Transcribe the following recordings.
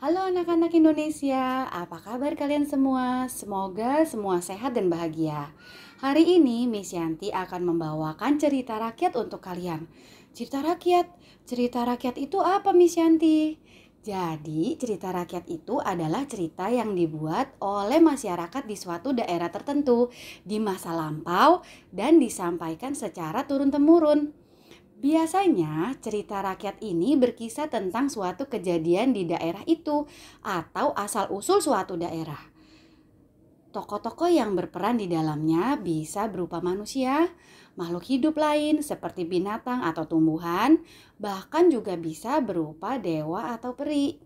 Halo anak-anak Indonesia, apa kabar kalian semua? Semoga semua sehat dan bahagia. Hari ini Miss Yanti akan membawakan cerita rakyat untuk kalian. Cerita rakyat itu apa Miss Yanti? Jadi cerita rakyat itu adalah cerita yang dibuat oleh masyarakat di suatu daerah tertentu di masa lampau dan disampaikan secara turun-temurun. Biasanya cerita rakyat ini berkisah tentang suatu kejadian di daerah itu atau asal-usul suatu daerah. Tokoh-tokoh yang berperan di dalamnya bisa berupa manusia, makhluk hidup lain seperti binatang atau tumbuhan, bahkan juga bisa berupa dewa atau peri.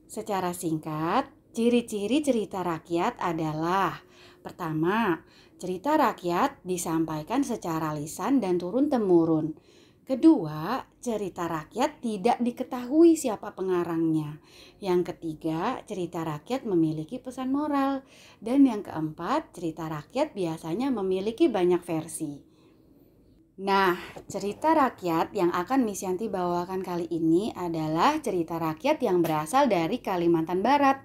Secara singkat, ciri-ciri cerita rakyat adalah: pertama, cerita rakyat disampaikan secara lisan dan turun-temurun. Kedua, cerita rakyat tidak diketahui siapa pengarangnya. Yang ketiga, cerita rakyat memiliki pesan moral. Dan yang keempat, cerita rakyat biasanya memiliki banyak versi. Nah, cerita rakyat yang akan Miss Yanti bawakan kali ini adalah cerita rakyat yang berasal dari Kalimantan Barat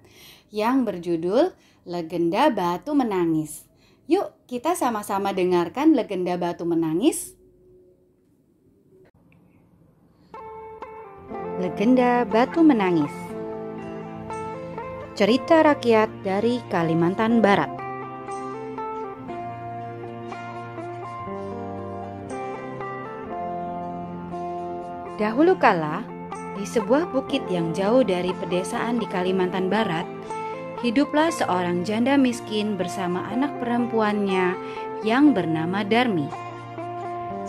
yang berjudul Legenda Batu Menangis. Yuk, kita sama-sama dengarkan Legenda Batu Menangis. Legenda Batu Menangis. Cerita rakyat dari Kalimantan Barat. Dahulu kala, di sebuah bukit yang jauh dari pedesaan di Kalimantan Barat, hiduplah seorang janda miskin bersama anak perempuannya yang bernama Darmi.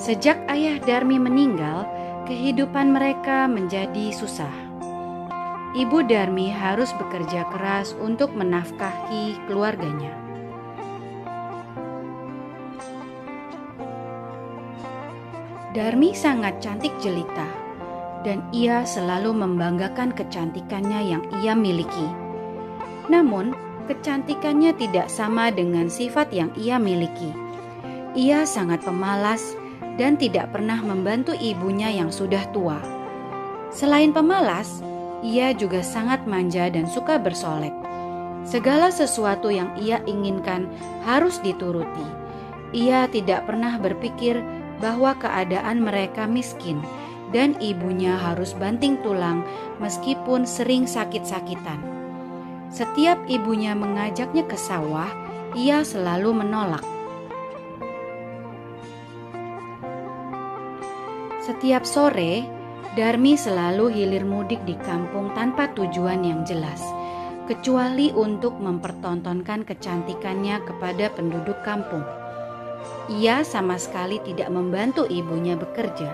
Sejak ayah Darmi meninggal, kehidupan mereka menjadi susah. Ibu Darmi harus bekerja keras untuk menafkahi keluarganya. Darmi sangat cantik jelita, dan ia selalu membanggakan kecantikannya yang ia miliki. Namun, kecantikannya tidak sama dengan sifat yang ia miliki. Ia sangat pemalas dan tidak pernah membantu ibunya yang sudah tua. Selain pemalas, ia juga sangat manja dan suka bersolek. Segala sesuatu yang ia inginkan harus dituruti. Ia tidak pernah berpikir bahwa keadaan mereka miskin dan ibunya harus banting tulang meskipun sering sakit-sakitan. Setiap ibunya mengajaknya ke sawah, ia selalu menolak. Setiap sore, Darmi selalu hilir mudik di kampung tanpa tujuan yang jelas, kecuali untuk mempertontonkan kecantikannya kepada penduduk kampung. Ia sama sekali tidak membantu ibunya bekerja.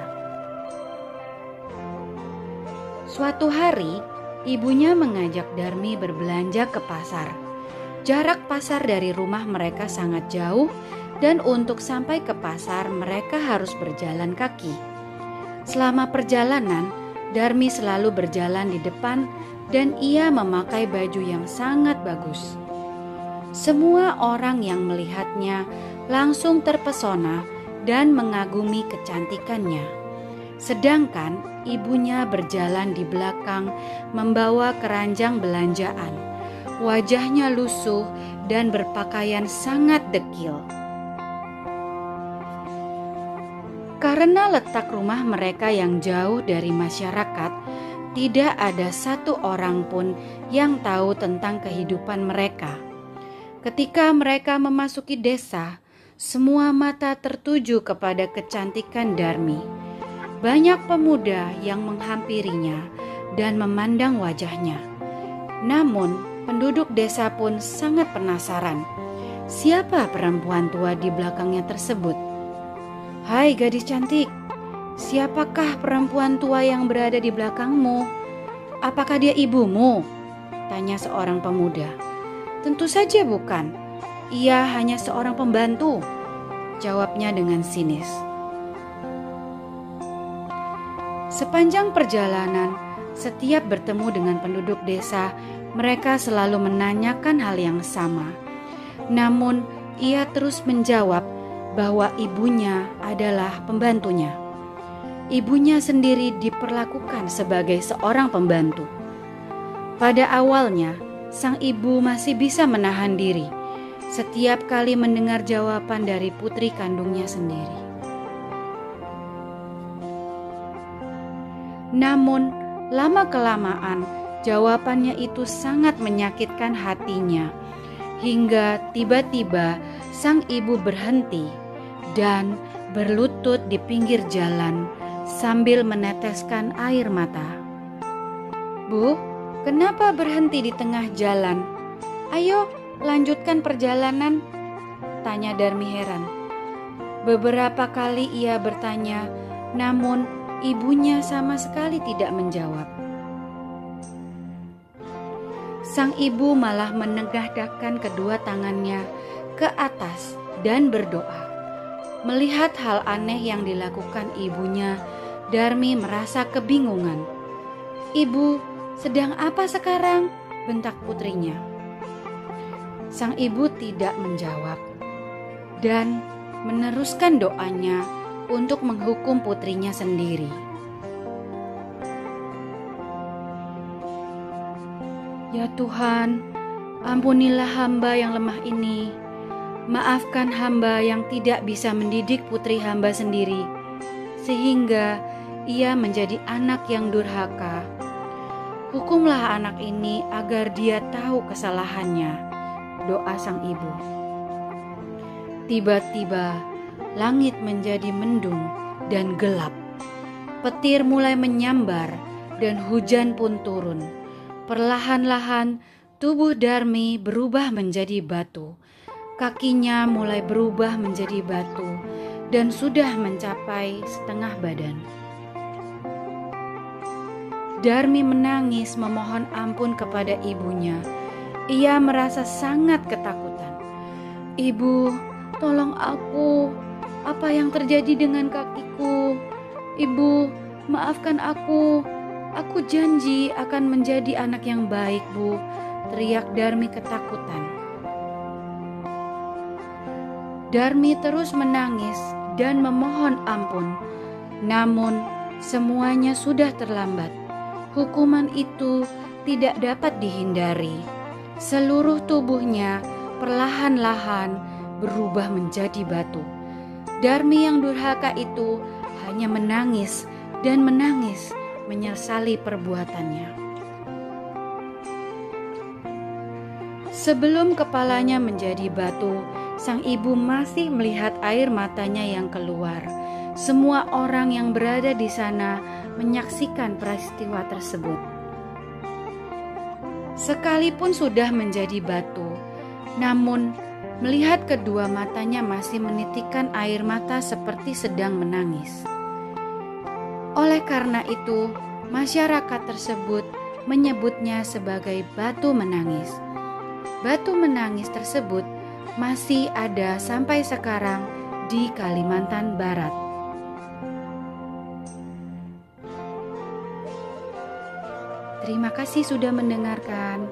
Suatu hari, ibunya mengajak Darmi berbelanja ke pasar. Jarak pasar dari rumah mereka sangat jauh, dan untuk sampai ke pasar mereka harus berjalan kaki. Selama perjalanan, Darmi selalu berjalan di depan dan ia memakai baju yang sangat bagus. Semua orang yang melihatnya langsung terpesona dan mengagumi kecantikannya. Sedangkan ibunya berjalan di belakang membawa keranjang belanjaan. Wajahnya lusuh dan berpakaian sangat dekil. Karena letak rumah mereka yang jauh dari masyarakat, tidak ada satu orang pun yang tahu tentang kehidupan mereka. Ketika mereka memasuki desa, semua mata tertuju kepada kecantikan Darmi. Banyak pemuda yang menghampirinya dan memandang wajahnya. Namun, penduduk desa pun sangat penasaran. Siapa perempuan tua di belakangnya tersebut? "Hai gadis cantik, siapakah perempuan tua yang berada di belakangmu? Apakah dia ibumu?" tanya seorang pemuda. "Tentu saja bukan. Ia hanya seorang pembantu," jawabnya dengan sinis. Sepanjang perjalanan, setiap bertemu dengan penduduk desa, mereka selalu menanyakan hal yang sama. Namun, ia terus menjawab bahwa ibunya adalah pembantunya. Ibunya sendiri diperlakukan sebagai seorang pembantu. Pada awalnya, sang ibu masih bisa menahan diri setiap kali mendengar jawaban dari putri kandungnya sendiri. Namun, lama-kelamaan jawabannya itu sangat menyakitkan hatinya, hingga tiba-tiba sang ibu berhenti dan berlutut di pinggir jalan sambil meneteskan air mata. "Bu, kenapa berhenti di tengah jalan? Ayo, lanjutkan perjalanan," tanya Darmi heran. Beberapa kali ia bertanya, namun ibunya sama sekali tidak menjawab. Sang ibu malah menengadahkan kedua tangannya ke atas dan berdoa. Melihat hal aneh yang dilakukan ibunya, Darmi merasa kebingungan. "Ibu, sedang apa sekarang?" bentak putrinya. Sang ibu tidak menjawab dan meneruskan doanya untuk menghukum putrinya sendiri. "Ya Tuhan, ampunilah hamba yang lemah ini. Maafkan hamba yang tidak bisa mendidik putri hamba sendiri, sehingga ia menjadi anak yang durhaka. Hukumlah anak ini agar dia tahu kesalahannya," doa sang ibu. Tiba-tiba langit menjadi mendung dan gelap. Petir mulai menyambar dan hujan pun turun. Perlahan-lahan tubuh Darmi berubah menjadi batu. Kakinya mulai berubah menjadi batu dan sudah mencapai setengah badan. Darmi menangis memohon ampun kepada ibunya. Ia merasa sangat ketakutan. "Ibu, tolong aku. Apa yang terjadi dengan kakiku? Ibu, maafkan aku. Aku janji akan menjadi anak yang baik, Bu," teriak Darmi ketakutan. Darmi terus menangis dan memohon ampun. Namun semuanya sudah terlambat. Hukuman itu tidak dapat dihindari. Seluruh tubuhnya perlahan-lahan berubah menjadi batu. Darmi yang durhaka itu hanya menangis dan menangis menyesali perbuatannya. Sebelum kepalanya menjadi batu, sang ibu masih melihat air matanya yang keluar. Semua orang yang berada di sana menyaksikan peristiwa tersebut. Sekalipun sudah menjadi batu, namun melihat kedua matanya masih menitikkan air mata seperti sedang menangis. Oleh karena itu, masyarakat tersebut menyebutnya sebagai batu menangis. Batu menangis tersebut masih ada sampai sekarang di Kalimantan Barat. Terima kasih sudah mendengarkan.